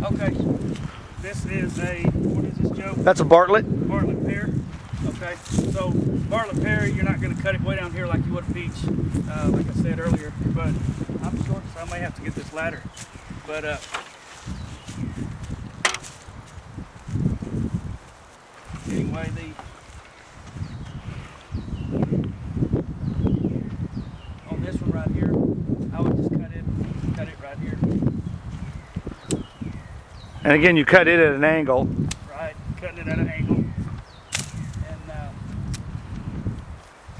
Okay, this is a, what is this, Joe? That's a Bartlett. Bartlett pear. Okay, so Bartlett pear, you're not going to cut it way down here like you would a peach, like I said earlier. But I'm short, so I may have to get this ladder. But anyway, on this one right here, I would just cut it right here. And again, you cut it at an angle. Right, cutting it at an angle. And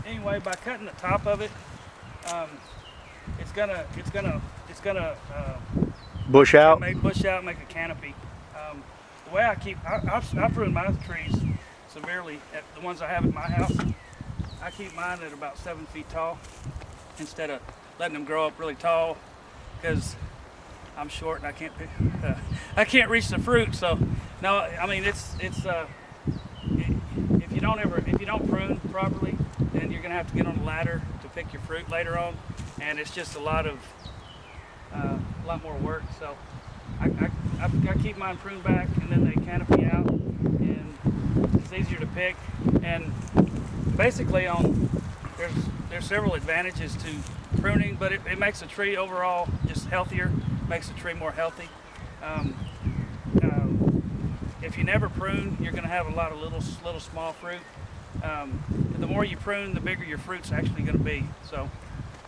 anyway, by cutting the top of it, it's gonna Bush out. bush out, make a canopy. The way I prune my trees severely. At the ones I have at my house, I keep mine at about 7 feet tall instead of letting them grow up really tall, because I'm short and I can't reach the fruit. So no, I mean if you don't prune properly, then you're gonna have to get on a ladder to pick your fruit later on, and it's just a lot more work. So I keep mine pruned back, and then they canopy out, and it's easier to pick. And basically, there's several advantages to pruning, but it makes the tree overall just healthier, makes the tree more healthy. If you never prune, you're going to have a lot of little small fruit. The more you prune, the bigger your fruit's actually going to be. So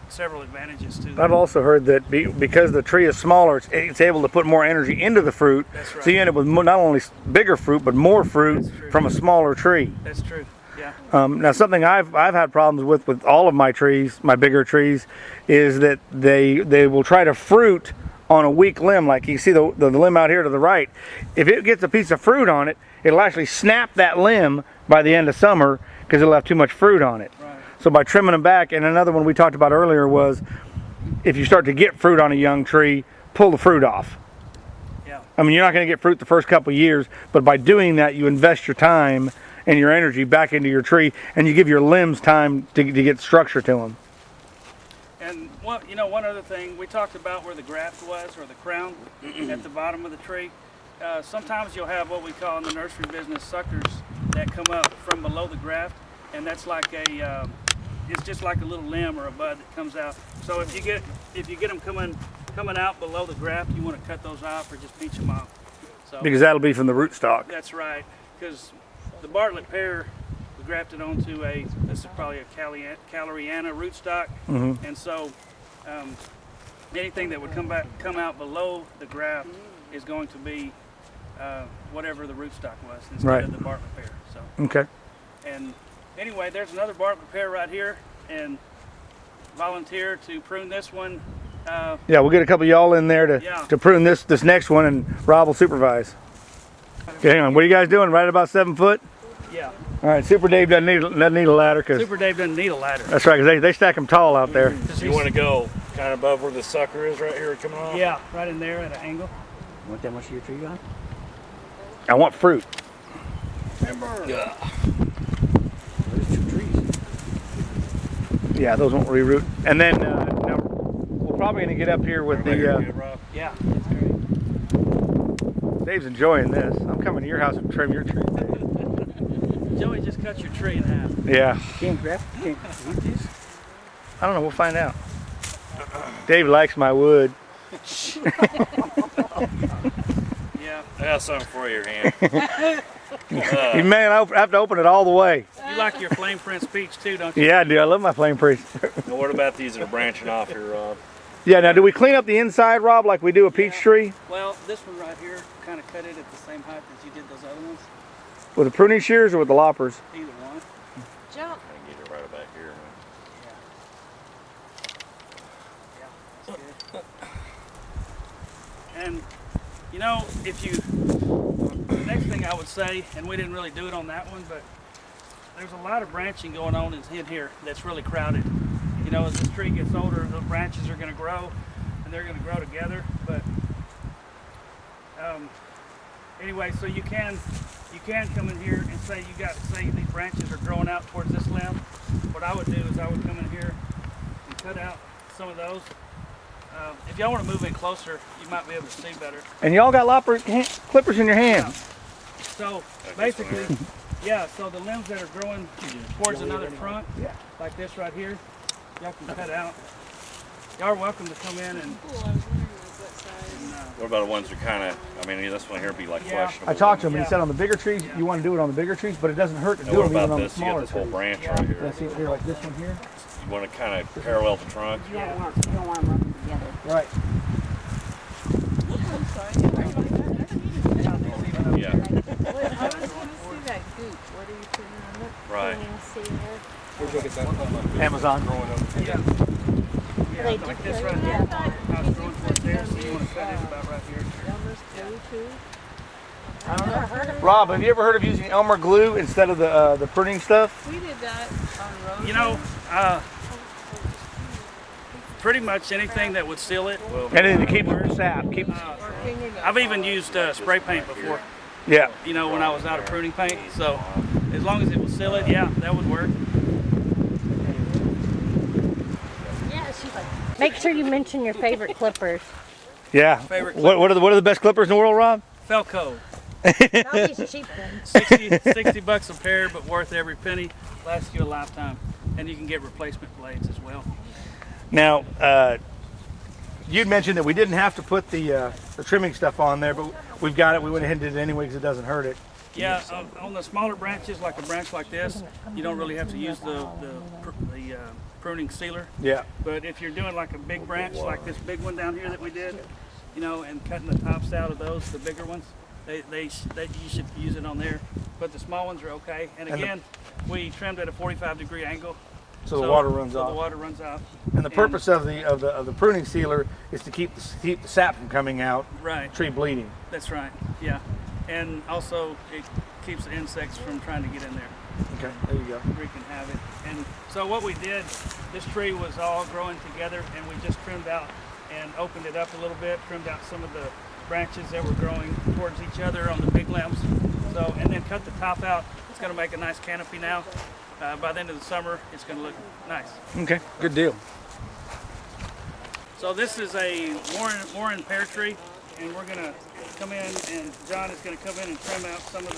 several advantages to that. I've also heard that because the tree is smaller, it's able to put more energy into the fruit. That's right. So you end up with not only bigger fruit, but more fruit from a smaller tree. That's true. Yeah. Now, something I've had problems with all of my trees, my bigger trees, is that they will try to fruit on a weak limb. Like you see the limb out here to the right. If it gets a piece of fruit on it, it'll actually snap that limb by the end of summer because it'll have too much fruit on it. Right. So by trimming them back, and another one we talked about earlier was, if you start to get fruit on a young tree, pull the fruit off. Yeah. I mean, you're not going to get fruit the first couple of years, but by doing that, you invest your time and your energy back into your tree, and you give your limbs time to get structure to them. And one other thing, we talked about where the graft was, or the crown at the bottom of the tree. Sometimes you'll have what we call in the nursery business suckers that come up from below the graft, and that's like it's just like a little limb or a bud that comes out. So if you get them coming out below the graft, you want to cut those off or just pinch them off. So Because that'll be from the rootstock. that's right, because the Bartlett pear we grafted onto this is probably a Caloriana rootstock, and so anything that would come out below the graft is going to be whatever the rootstock was instead of the Bartlett pear. So Okay. and anyway, there's another Bartlett pear right here, and volunteer to prune this one. Yeah, we'll get a couple of y'all in there to prune this next one, and Rob will supervise. Okay, hang on. What are you guys doing? Right about 7 foot? Yeah. All right. Super Dave doesn't need a ladder, because Super Dave doesn't need a ladder. that's right, because they stack them tall out there. You want to go kind of above where the sucker is right here coming off? Yeah, right in there at an angle. You want that much of your tree gone? I want fruit. Yeah. There's 2 trees. Yeah, those won't reroot. And then now we're probably going to get up here with Everybody good, Rob? Yeah, that's great. Dave's enjoying this. I'm coming to your house and trim your tree, Dave. Joey just cut your tree in half. Yeah. You can't graft, you can't root this? I don't know. We'll find out. Dave likes my wood. Yeah. I got something for your hand. You may have to open it all the way. You like your flame prince peach too, don't you? Yeah, I do. I love my flame priest. Now, what about these that are branching off here, Rob? Yeah, now do we clean up the inside, Rob, like we do a peach tree? Well, this one right here, kind of cut it at the same height as you did those other ones. With the pruning shears or with the loppers? Either one. Jump. I can get it right back here. Yeah, that's good. And the next thing I would say, and we didn't really do it on that one, but there's a lot of branching going on in here that's really crowded. As this tree gets older, the branches are going to grow, and they're going to grow together. But anyway, so you can come in here and say these branches are growing out towards this limb. What I would do is I would come in here and cut out some of those If y'all want to move in closer, you might be able to see better. And y'all got clippers in your hands. So basically, yeah, so the limbs that are growing towards another trunk, like this right here, y'all can cut out. Y'all are welcome to come in and What about the ones that kind of, I mean, this one here would be like Yeah. questionable. I talked to him, and Yeah. he said on the bigger trees, you want to do it on the bigger trees, but it doesn't hurt to And do what them even about on the this? You got smaller this whole trees. branch Yeah. right here. Yeah, see here, like this one here? You want to kind of parallel the trunk. You don't want them together. Right. Yeah, I want to see that goop. What are you putting on it? right. Amazon. yeah, They like do this carry right that. here. How it's growing towards there, so you want to cut it about right here. Elmer's glue too. I don't know. Rob, have you ever heard of using Elmer glue instead of the pruning stuff? We did that on roses. You know, pretty much anything that would seal it. Anything to keep the sap. Keep. Or fingernail I've even used spray paint before. Yeah. You know, when I was out of pruning paint. So as long as it will seal it, yeah, that would work. Yeah, she's like. Make sure you mention your favorite clippers. Yeah. Favorite What are the best clippers in the world, Rob? Felco, Not these cheap ones. 60 bucks a pair, but worth every penny. Lasts you a lifetime, and you can get replacement blades as well. Now, you'd mentioned that we didn't have to put the trimming stuff on there, but we've got it. We went ahead and did it anyway because it doesn't hurt it. Yeah, on the smaller branches, like a branch like this, you don't really have to use the pruning sealer. Yeah. But if you're doing like a big branch, like this big one down here that we did, you know, and cutting the tops out of those, the bigger ones, you should use it on there. But the small ones are okay. And again, we trimmed at a 45-degree angle, So the water runs so off. the water runs off. And the purpose of the pruning sealer is to keep the sap from coming out, Right. tree bleeding. That's right. Yeah. And also it keeps the insects from trying to get in there. Okay, there you go. Wreaking havoc. And so what we did, this tree was all growing together, and we just trimmed out and opened it up a little bit, trimmed out some of the branches that were growing towards each other on the big limbs. So, and then cut the top out. It's going to make a nice canopy now. By the end of the summer, it's going to look nice. Okay, good deal. So this is a Warren pear tree, and we're going to come in, and John is going to come in and trim out some of the.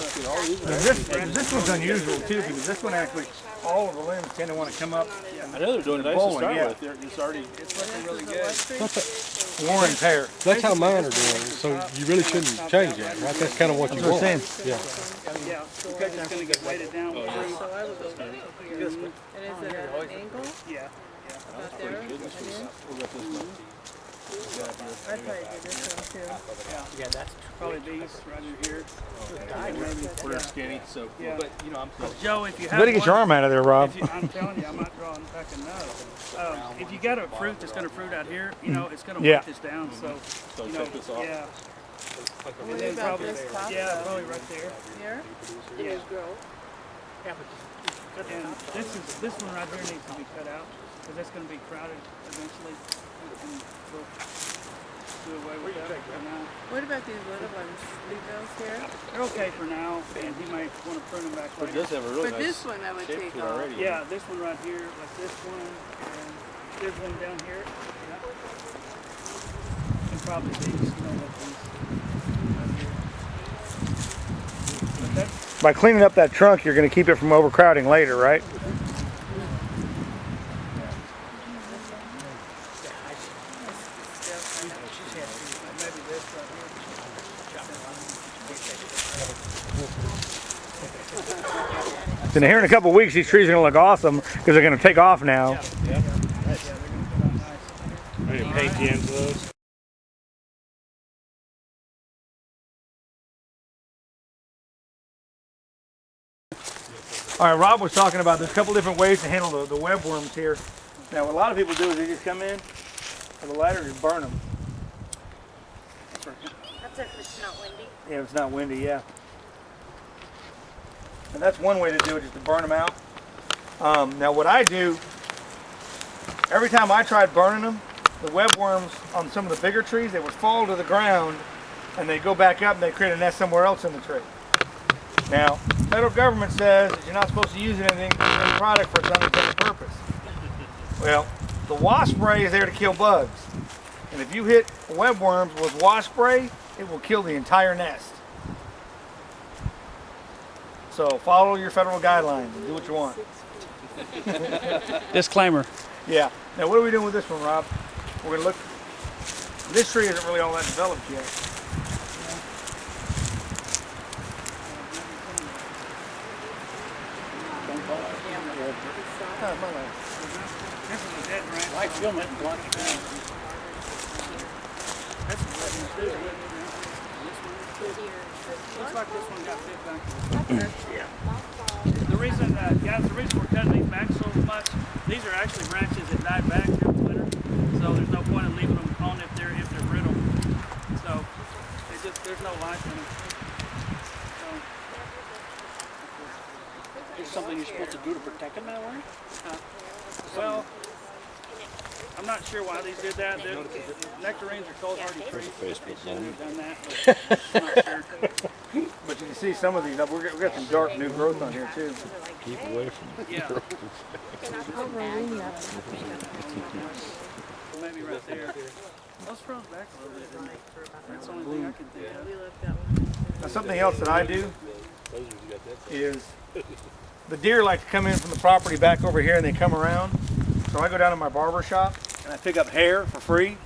This one's unusual too because this one actually, all of the limbs tend to want to come up. I know they're doing nice to bowling, start yeah. with. It's already. It's looking really good. Warren pear. That's how mine are doing, so you really shouldn't change that, right? That's kind of what you That's what I'm want. saying. Yeah. Yeah, because it's going to get weighted down with fruit. So I would go here. And is it at an angle? Yeah. About there? And then? I'd probably do this one too. Yeah, that's probably these right in here. We're skinny, so. Yeah. But you know, I'm close. Joe, if you have Better get your one, arm out of there, Rob. if you, I'm telling you, I'm not drawing back a nose. If you got a fruit that's going to fruit out here, you know, it's going to Yeah. weight this down. So, you know, take this off? yeah. What And then about probably, this top yeah, though? probably right there. Here? Yeah. It grow. And this one right here needs to be cut out because that's going to be crowded eventually. And we'll do away with that for now. What about these little ones? Leave those here? They're okay for now, and he might want to prune them back But it later. does have a really But nice this one I would shape take to it off. already. Yeah, this one right here, like this one, and there's one down here. Yeah. And probably these, you know, like these. Right here. But that's, By cleaning up that trunk, you're going to keep it from overcrowding later, right? maybe this right here. And here in a couple of weeks, these trees are going to look awesome because they're going to take off now. Yeah, they're going to come out nice. I didn't paint the ends of those. All right, Rob was talking about there's a couple different ways to handle the webworms here. Now, what a lot of people do is they just come in with a lighter and just burn them. That's if it's not windy. Yeah, if it's not windy, yeah. And that's one way to do it, just to burn them out. Now, what I do, every time I tried burning them, the webworms on some of the bigger trees, they would fall to the ground and they go back up and they create a nest somewhere else in the tree. Now, federal government says that you're not supposed to use anything, any product for its unintended purpose. Well, the wasp spray is there to kill bugs. And if you hit webworms with wasp spray, it will kill the entire nest. So follow your federal guidelines and do what you want. Disclaimer. Yeah. Now what are we doing with this one, Rob? We're gonna look. This tree isn't really all that developed yet. This is a dead branch. I film it and block it down. That's a good one too. Looks like this one got bit back. Yeah. The reason, guys, the reason we're cutting these back so much, these are actually branches that die back during the winter. So there's no point in leaving them on if they're brittle. So there's no life in them. Is something you're supposed to do to protect them that way? Well, I'm not sure why these did that. Nectarines are cold hardy trees. They shouldn't have done that, but I'm not sure. But you can see some of these. We got some dark new growth on here too. Keep away from it. Yeah. Maybe right there. Those froze back a little bit. That's the only thing I can think of. Now something else that I do is the deer like to come in from the property back over here and they come around. So I go down to my barber shop and I pick up hair for free.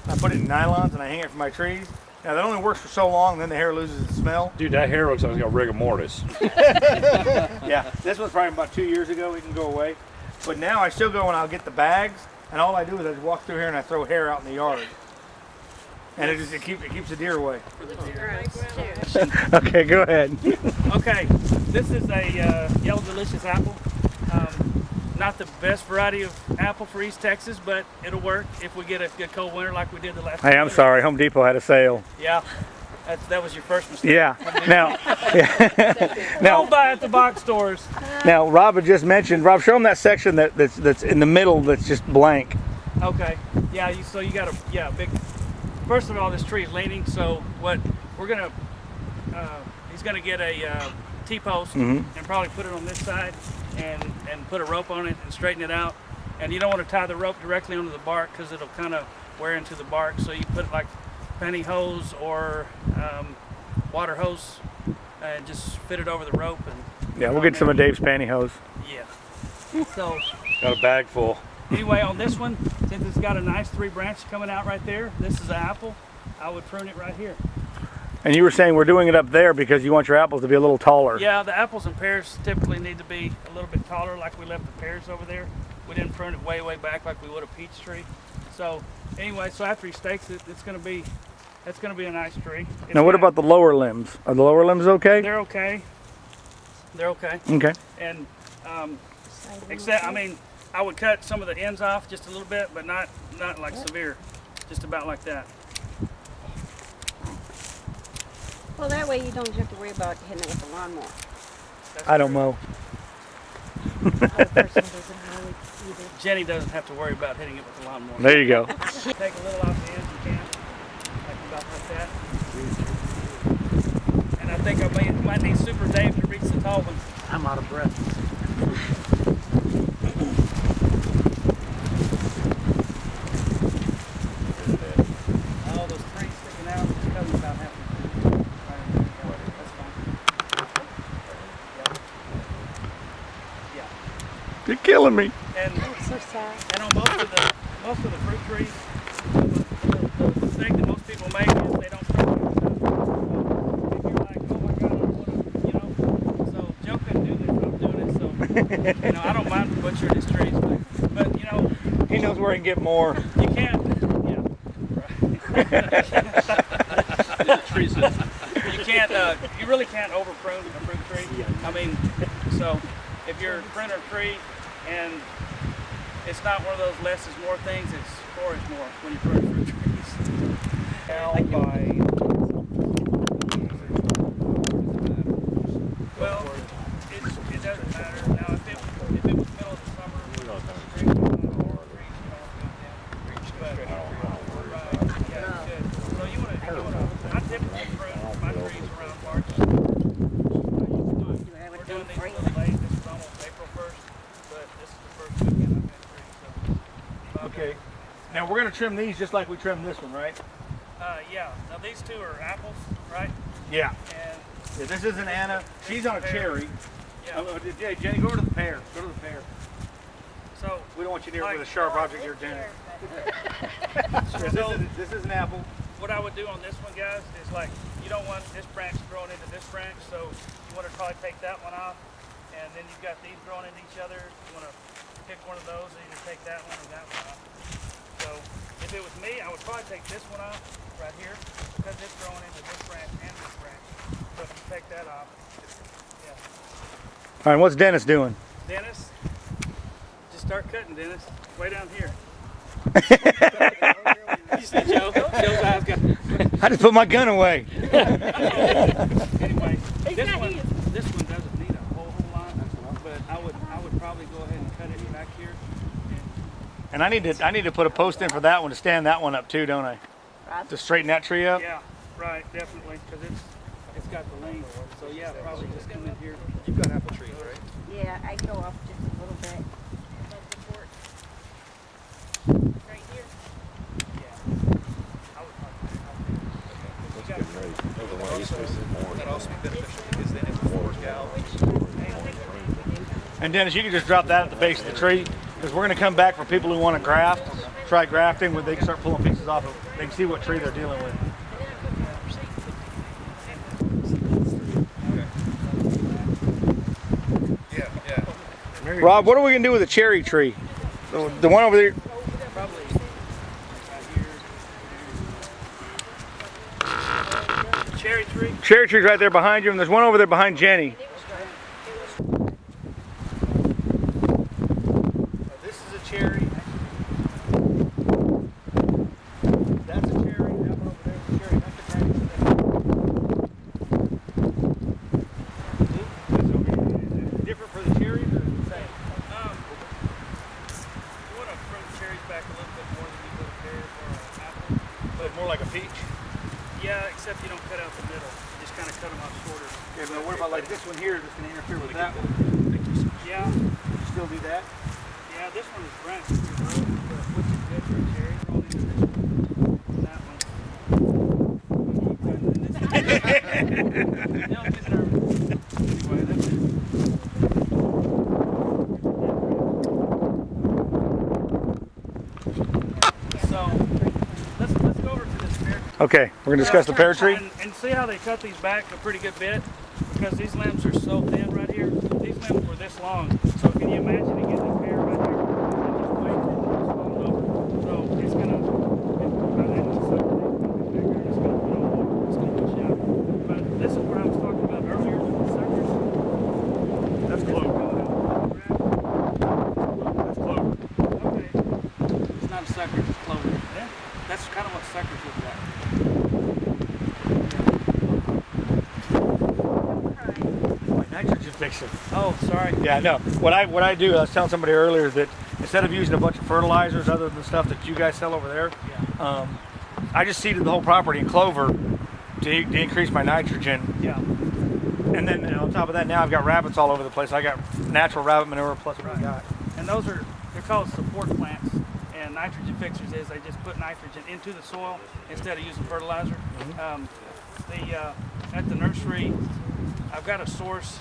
I put it in nylons and I hang it from my trees. Now that only works for so long, then the hair loses its smell. Dude, that hair looks like it's got rigor mortis. Yeah, this was probably about 2 years ago. It can go away. But now I still go and I'll get the bags, and all I do is I just walk through here and I throw hair out in the yard, and it keeps the deer away. Okay, go ahead. Okay, this is a Yellow Delicious apple. Not the best variety of apple for East Texas, but it'll work if we get a good cold winter like we did the last Hey, I'm winter. sorry. Home Depot had a sale. Yeah, that was your first mistake. Yeah. Now, Don't buy at the box stores. now, Rob had just mentioned. Rob, show them that section that's in the middle that's just blank. Okay, yeah, so you got a big, first of all, this tree is leaning, so what we're gonna, he's gonna get a T-post and probably put it on this side and put a rope on it and straighten it out. And you don't want to tie the rope directly onto the bark because it'll kind of wear into the bark, so you put like pantyhose or water hose and just fit it over the rope. And Yeah, we'll get some of Dave's pantyhose. Yeah. So Got a bag full. anyway, on this one, since it's got a nice 3 branches coming out right there, this is an apple, I would prune it right here. And you were saying we're doing it up there because you want your apples to be a little taller. Yeah, the apples and pears typically need to be a little bit taller, like we left the pears over there. We didn't prune it way back like we would a peach tree. So anyway, so after he stakes it, that's gonna be a nice tree. It's Now, what got- about the lower limbs? Are the lower limbs okay? They're okay. They're okay. Okay. And except, I mean, I would cut some of the ends off just a little bit, but not like severe, just about like that. Well, that way you don't have to worry about hitting it with a lawnmower. That's I don't true. mow. Jenny doesn't have to worry about hitting it with the lawnmower. There you go. Take a little off the ends you can, like about like that. And I think I might need Super Dave to reach the tall one. I'm out of breath. All those trees sticking out, just cut them about half. That's fine. Yeah. You're killing me. And So sad. and on most of the fruit trees, the mistake that most people make is they don't prune them. If you're like, oh my God, I want to, so Joe couldn't do this, I'm doing it. So I don't mind butchering his trees, but He knows where he can get more. you can't. Yeah. Trees. You can't. You really can't over prune a fruit tree. I mean, so if you're pruning a tree and it's not one of those less is more things, it's more is more when you prune fruit trees. Well, it doesn't matter. Now, if it was middle of the summer, trees would all go down. Right, yeah, you should. So you want to. I typically prune my trees around March. We're doing these a little late. This is almost April 1st, but this is the first weekend I've been trees. So. Okay. Now we're gonna trim these just like we trimmed this one, right? Yeah. Now these two are apples, right? Yeah. And Yeah, this isn't Anna. She's on a cherry. yeah. Yeah, Jenny, go to the pear. Go to the pear. So We don't want you near Like- with a sharp object here, Jenny. This is an apple. what I would do on this one, guys, is like you don't want this branch growing into this branch, so you want to probably take that one off, and then you've got these growing into each other. You want to pick one of those, and either take that one or that one off. So if it was me, I would probably take this one off right here because it's growing into this branch and this branch. So if you take that off, yeah. All right, what's Dennis doing? Dennis, just start cutting, Dennis. Way down here. You see Joe? Joe's eyes got. I just put my gun away. Anyway, He's this got one, his. this one doesn't need a whole lot, but I would probably go ahead and cut it back here. And I need to put a post in for that one to stand that one up too, don't I? To straighten that tree up. Yeah, right, definitely, because it's got the length. So yeah, probably just come in here. You've got apple trees, right? Yeah, I go off just a little bit. Right here. I would probably. That'd also be beneficial because then it will work out. And Dennis, you can just drop that at the base of the tree because we're going to come back for people who want to graft, try grafting, where they can start pulling pieces off of. They can see what tree they're dealing with. Yeah. Rob, what are we going to do with the cherry tree? The one over there. Probably right here. Cherry tree. Cherry tree's right there behind you, and there's one over there behind Jenny. This is a cherry. That's a cherry. That one over there is a cherry. That's a branch. Different for the cherries or the same? You want to bring the cherries back a little bit more than you would a pear or an apple. But more like a peach. Yeah, except you don't cut out the middle. You just kind of cut them off shorter. Okay, but what about like this one here that's going to interfere with that one? Yeah, You still do that? yeah. This one is branched pretty low, which is good for a cherry. Roll into this one. That one. Keep cutting in this. Don't get nervous. Anyway, that's it. So let's go over to this pear. Okay, we're going to discuss the pear tree. And see how they cut these back a pretty good bit? Because these limbs are so thin right here. These limbs were this long. So can you imagine it getting a pear right here? And just wait till it just falls over. So it's going to, by the end of the summer, it's going to get bigger and it's going to grow more. It's going to push out. But this is what I was talking about earlier with the suckers. That's clover. That's clover. Okay. It's not a sucker, it's clover. Yeah. That's kind of what suckers look like. Nitrogen fixer. Oh, sorry. Yeah, I know. What I do, I was telling somebody earlier that instead of using a bunch of fertilizers other than the stuff that you guys sell over there, I just seeded the whole property in clover to increase my nitrogen. Yeah. And then on top of that, now I've got rabbits all over the place. I got natural rabbit manure plus what I got. And those are, they're called support plants. And nitrogen fixers is they just put nitrogen into the soil instead of using fertilizer. At the nursery, I've got a source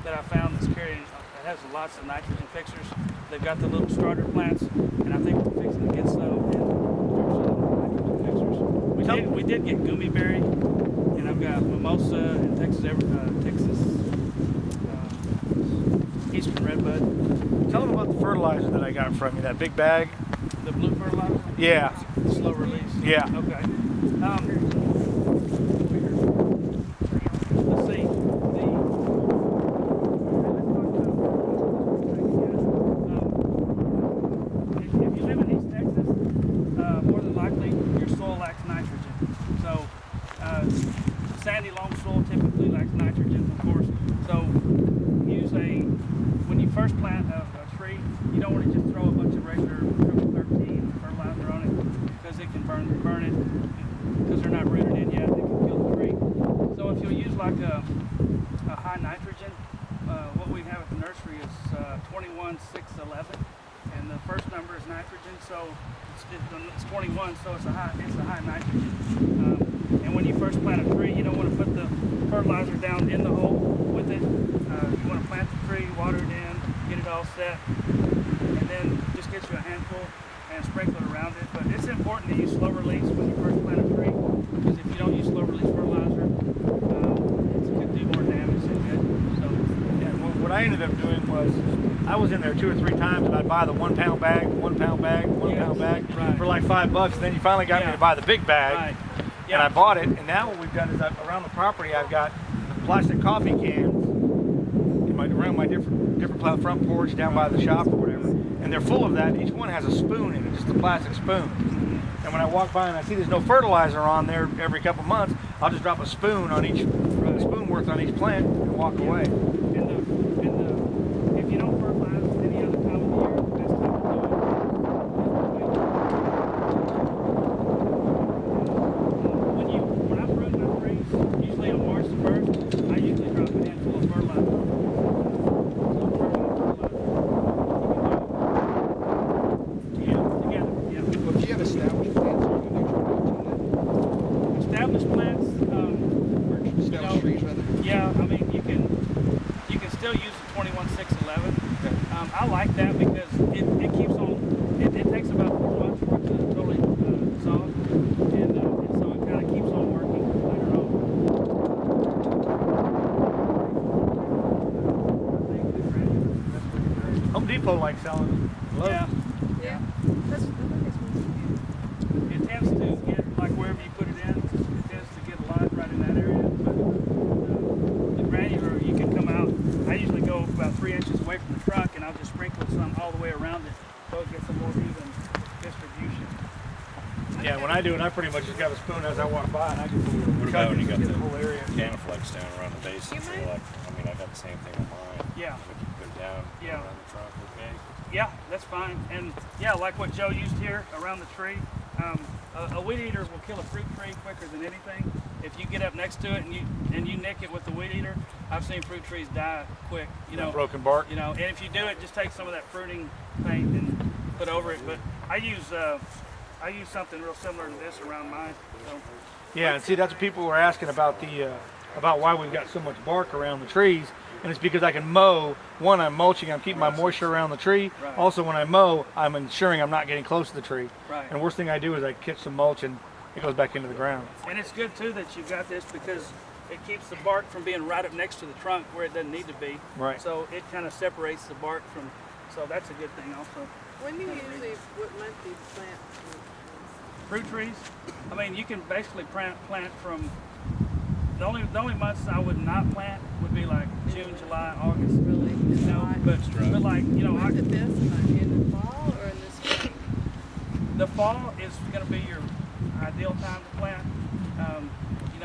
that I found that's carrying, that has lots of nitrogen fixers. They've got the little starter plants, and I think we're fixing to get some nitrogen fixers. We did get gummy berry, and I've got mimosa and Texas Eastern redbud. Tell them about the fertilizer that I got from you, that big bag. The blue fertilizer, Yeah, slow release. yeah. Okay. Let's see. If you live in East Texas, more than likely your soil lacks nitrogen. So, sandy loam soil typically lacks nitrogen, of course. So, when you first plant a tree, you don't want to just throw a bunch of regular triple 13 fertilizer on it because it can burn it because they're not rooted in yet. They can kill the tree. So if you'll use like a high nitrogen, what we have at the nursery is 21-6-11, and the first number is nitrogen, so it's 21, so it's a high nitrogen. And when you first plant a tree, you don't want to put the fertilizer down in the hole with it. You want to plant the tree, water it in, get it all set, and then just get you a handful and sprinkle it around it. But it's important to use slow release when you first plant a tree, because if you don't use slow release fertilizer, it could do more damage than good. So, Yeah, what I ended up doing was I was in there 2 or 3 times and I'd buy the 1 pound bag, 1 pound bag, 1 pound bag right. for like $5. And then you finally got me to buy the big bag. Right. And I bought it, and now what we've done is around the property I've got plastic coffee cans around my different front porch, down by the shop or whatever, and they're full of that. Each one has a spoon in it, just a plastic spoon. And when I walk by and I see there's no fertilizer on there every couple months, I'll just drop a spoon on each spoon worth on each plant and walk away. If you don't fertilize any other time of the year, the best time to do it when I prune my trees, usually on March the 1st, I usually drop a handful of fertilizer. Together. Well, if you have established plants, are you going to do Established plants, established trees rather? yeah, I mean you can still use the 21-6-11. I like that because it keeps on. It takes about 4 months for it to totally dissolve, and so it kind of keeps on working later on. Home Depot likes selling them. Yeah, Yeah. it tends to get like wherever you put it in, it tends to get a lot right in that area. But the granular, you can come out. I usually go about 3 inches away from the truck, and I'll just sprinkle some all the way around it, so it gets a more even distribution. Yeah, when I do it, I pretty much just got a spoon as I walk by, and I just What about when you got get the the whole area. Canaflex down around the base? You And might- like, I mean, I got the same thing on mine. Yeah. Like you put it down Yeah. around the trunk, okay? Yeah, that's fine. And yeah, like what Joe used here around the tree, a weed eater will kill a fruit tree quicker than anything. If you get up next to it and you nick it with the weed eater, I've seen fruit trees die quick. You know, Broken bark. You know, and if you do it, just take some of that pruning paint and put over it. But I use something real similar to this around mine. So Yeah, and see, that's what people were asking about about why we've got so much bark around the trees, and it's because I can mow. One, I'm mulching, I'm keeping my moisture around the tree. Right. Also, when I mow, I'm ensuring I'm not getting close to the tree. Right. And the worst thing I do is I catch some mulch and it goes back into the ground. And it's good too that you've got this because it keeps the bark from being right up next to the trunk where it doesn't need to be. Right. So it kind of separates the bark from. So that's a good thing also. When do you usually, what month do you plant? Fruit trees. I mean, you can basically plant from. The only months I would not plant would be like June, July, August. Really? It's You know, not. but like When's the best month? In the fall or in the spring? the fall is going to be your ideal time to plant.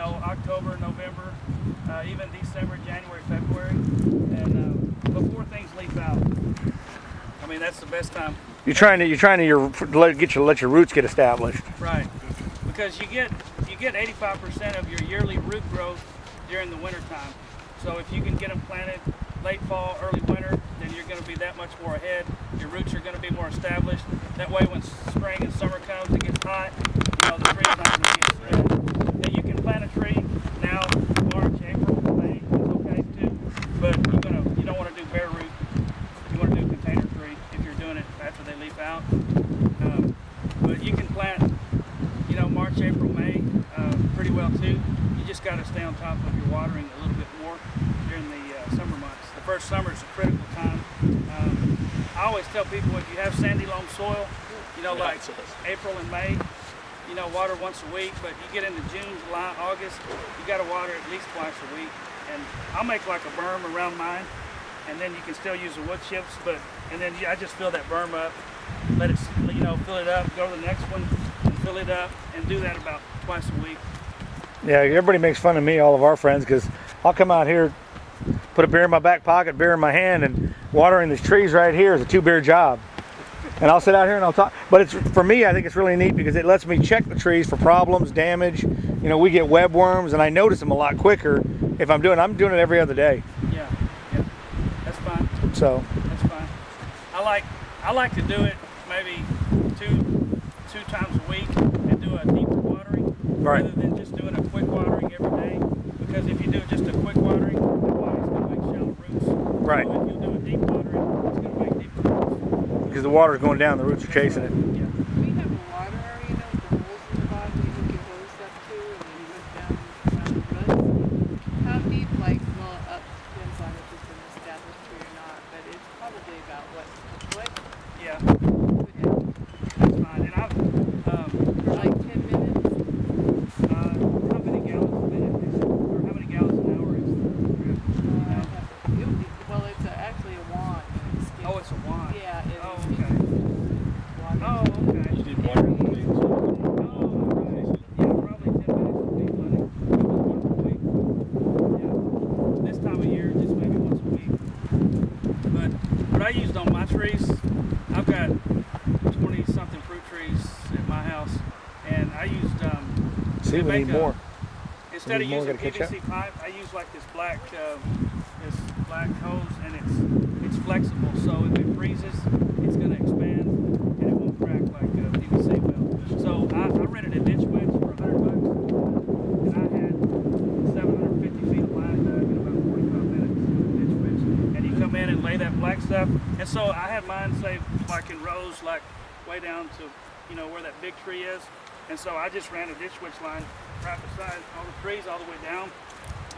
October, November, even December, January, February, and before things leaf out. I mean, that's the best time. You're trying to let your roots get established. Right, because you get 85% of your yearly root growth during the winter time. So if you can get them planted late fall, early winter, then you're going to be that much more ahead. Your roots are going to be more established. That way, when spring and summer comes, it gets hot. The tree's not going to get spread. Now you can plant a tree now, March, April, May. It's okay too, but you don't want to do bare root. You want to do container tree if you're doing it after they leaf out. But you can plant, March, April, May, pretty well too. You just got to stay on top of your watering a little bit more during the summer months. The first summer is a critical time. I always tell people if you have sandy loam soil, like April and May, water once a week. But you get into June, July, August, you got to water at least twice a week. And I'll make like a berm around mine, and then you can still use the wood chips. And then I just fill that berm up, let it, fill it up, go to the next one, and fill it up, and do that about twice a week. Yeah, everybody makes fun of me, all of our friends, because I'll come out here, put a beer in my back pocket, beer in my hand, and watering these trees right here is a 2-beer job. And I'll sit out here and I'll talk. But for me, I think it's really neat because it lets me check the trees for problems, damage. We get webworms, and I notice them a lot quicker if I'm doing it every other day. Yeah, that's fine. So That's fine. I like I like to do it maybe two times a week and do a deeper watering Right. rather than just doing a quick watering every day. Because if you do just a quick watering, the water's going to make shallow roots. Right. So if you do a deep watering, it's going to make deeper roots. Because the water's going down, the roots are chasing it. Yeah. We have a water, with the holes in the bottom you hook your hose up to, and then you look down around the roots. How deep, like, well, up depends on if it's an established tree or not, but it's probably about, what, a foot? Yeah, Foot down. that's fine. And I've, For like 10 minutes? how many gallons a minute is it? Or how many gallons an hour is the drip? Well, it's actually a wand. And it's Oh, it's a wand. Yeah, it Oh, is. okay. Water. Oh, okay. You did water clean. Oh, right. Yeah, probably 10 minutes would be plenty. If it was once a week. Yeah. This time of year, just maybe once a week. But what I used on my trees, I've got 20-something fruit trees at my house, and I used See, we need more. instead of need more, using gotta catch up. PVC pipe, I use like this black hose, and it's flexible. So if it freezes, it's going to expand, and it won't crack like PVC will. So I rented a ditch wedge for $100, and I had 750 feet of line dug in about 45 minutes with a ditch wedge. And you come in and lay that black stuff, and so I had mine say like in rows, like way down to where that big tree is. And so I just ran a ditch wedge line right beside all the trees all the way down,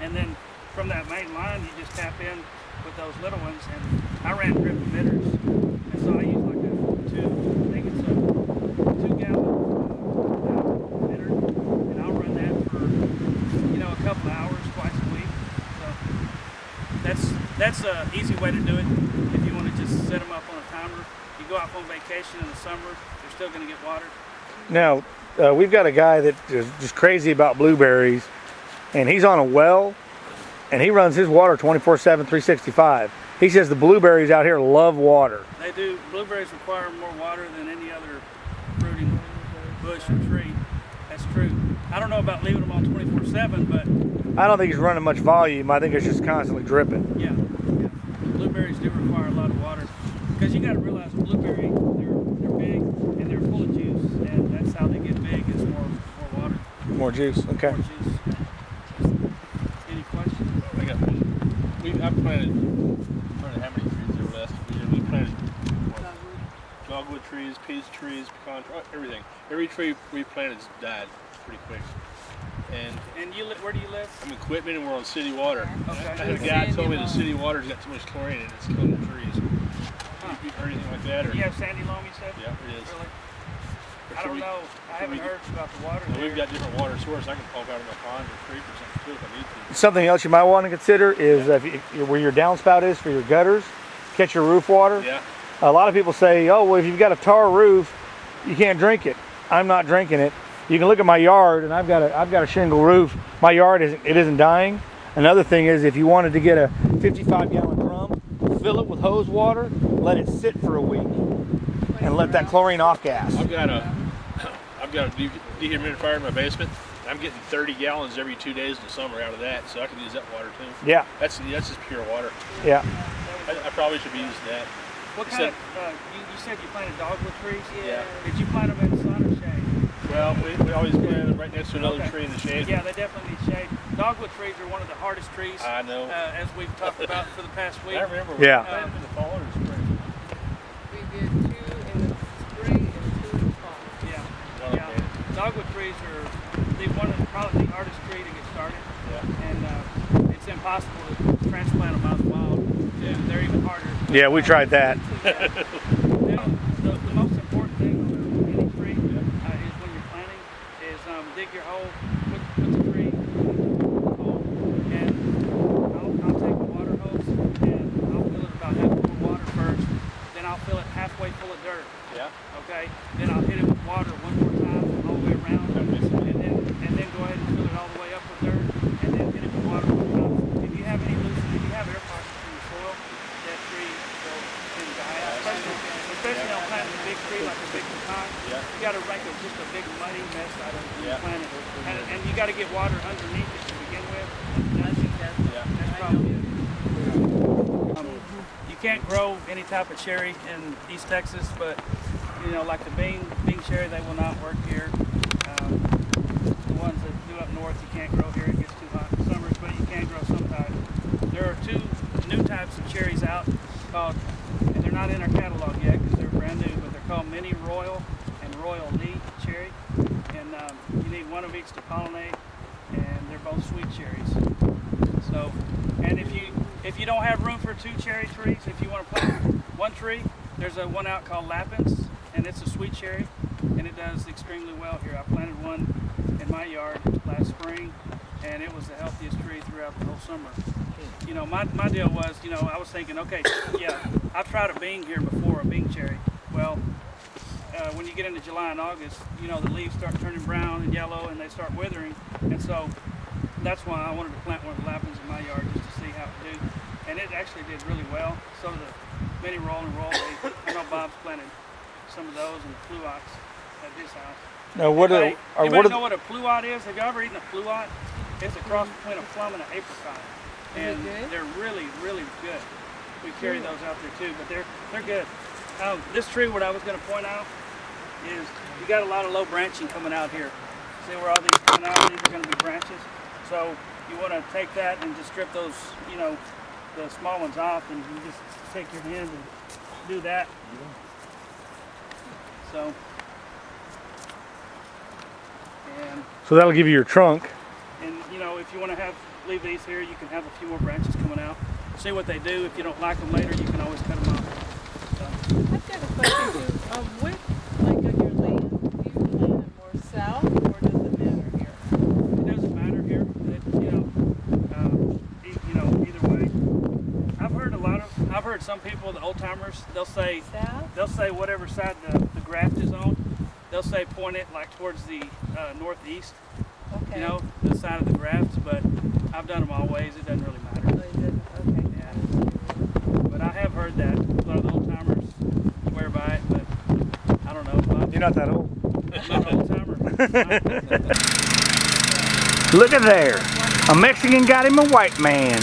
and then from that main line you just tap in with those little ones, and I ran drip emitters, and so I use like I think it's a 2-gallon emitter, and I'll run that for a couple of hours twice a week. So that's a easy way to do it. If you want to just set them up on a timer, you go out on vacation in the summer, you're still going to get water. Now, we've got a guy that is just crazy about blueberries, and he's on a well, and he runs his water 24/7, 365. He says the blueberries out here love water. They do. Blueberries require more water than any other fruiting bush or tree. That's true. I don't know about leaving them on 24/7, but I don't think he's running much volume. I think it's just constantly dripping. yeah. Blueberries do require a lot of water, because you got to realize blueberry, they're big and they're full of juice, and that's how they get big, is more water, More juice. Okay. more juice. Any questions? I got one. I've planted how many trees over the last year? We planted dogwood trees, peach trees, pecan trees, everything. Every tree we planted's died pretty quick. And And where do you live? I'm in Quitman, and we're on city water. Okay. I had a guy told me the city water's got too much chlorine in it, it's killing the trees. You heard anything like that? Or? You have sandy loam, you said? Yeah, it is. Really? Or I should don't we- know. I haven't heard about the water Well, there. we've got different water sources. I can pump out of my pond or creek or something too if I need to. Something else you might want to consider is where your downspout is for your gutters, catch your roof water. Yeah. A lot of people say, oh, well, if you've got a tar roof, you can't drink it. I'm not drinking it. You can look at my yard, and I've got a shingle roof. My yard isn't dying. Another thing is, if you wanted to get a 55-gallon drum, fill it with hose water, let it sit for a week, and let that chlorine off gas. I've got a dehumidifier in my basement. I'm getting 30 gallons every 2 days in the summer out of that, so I can use that water too. Yeah, That's just pure water. yeah. I probably should be using that. What kind of, you said you planted dogwood trees? Yeah. Did you plant them in sun or shade? Well, we always plant them right next to another Okay. tree in the shade. Yeah, they definitely need shade. Dogwood trees are one of the hardest trees, I know. as we've talked about for the past week. I remember Yeah. we planted in the fall or the spring. We did 2 in the spring and 2 in the fall. Yeah, yeah. Dogwood trees are probably the hardest tree to get started. Yeah. And it's impossible to transplant them out of the wild. Yeah. They're even harder. Yeah, we tried that. Now, the most important thing on any tree is when you're planting is dig your hole, put the tree in the hole, and I'll take the water hose and I'll fill it about half full of water first, then I'll fill it halfway full of dirt. Yeah. Okay, then I'll hit it with water one more time all the way around, and then go ahead and fill it all the way up with dirt, and then hit it with water one time. If you have air pockets in the soil, that tree will tend to die out. Especially on planting a big tree like a big pecan. Yeah. You got to make just a big muddy mess out of it when you Yeah. plant it, and you got to get water underneath it to begin with. And I think that's Yeah. probably it. You can't grow any type of cherry in East Texas, but you know, like the Bing cherry, they will not work here. The ones that do up north, you can't grow here. It gets too hot in summers, but you can grow some types. There are 2 new types of cherries out called, and they're not in our catalog yet because they're brand new, but they're called Mini Royal and Royal Lee cherry. And you need one of each to pollinate, and they're both sweet cherries. So, and if you don't have room for 2 cherry trees, if you want to plant 1 tree, there's a one out called Lapins, and it's a sweet cherry, and it does extremely well here. I planted one in my yard last spring, and it was the healthiest tree throughout the whole summer. You know, my deal was, you know, I was thinking, okay, yeah, I've tried a Bing here before, a Bing cherry. Well, when you get into July and August, you know, the leaves start turning brown and yellow, and they start withering, and so that's why I wanted to plant one of the Lapins in my yard just to see how it did. And it actually did really well. So the Mini Roll and Roll, I know Bob's planted some of those and the pluots at his house. Now, what anybody know what a pluot is? Have you ever eaten a pluot? It's a cross between a plum and an apricot. And they're really, really good. We carry those out there too, but they're good. This tree, what I was going to point out, is you got a lot of low branching coming out here. See where all these coming out? These are going to be branches. So you want to take that and just strip those, you know, the small ones off, and you just take your hand and do that. So, and So that'll give you your trunk. And you know, if you want to leave these here, you can have a few more branches coming out. See what they do. If you don't like them later, you can always cut them off. So. I've got a question too. Like on your land, do you plant it more south, or does it matter here? It doesn't matter here. You know, either way. I've heard some people, the old timers, they'll say whatever side the graft is on, they'll say point it like towards the northeast. Okay. You know, the side of the grafts, but I've done them all ways. It doesn't really matter. Oh, it doesn't. Okay. Yeah. But I have heard that. A lot of the old timers swear by it, but I don't know. You're not that old. I'm not an old timer. Look at there. A Mexican got him a white man.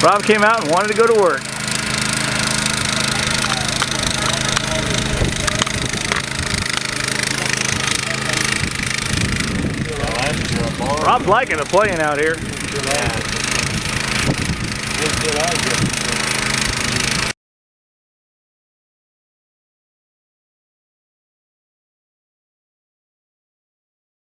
Rob came out and wanted to go to work. Rob's liking the playing out here. Yeah.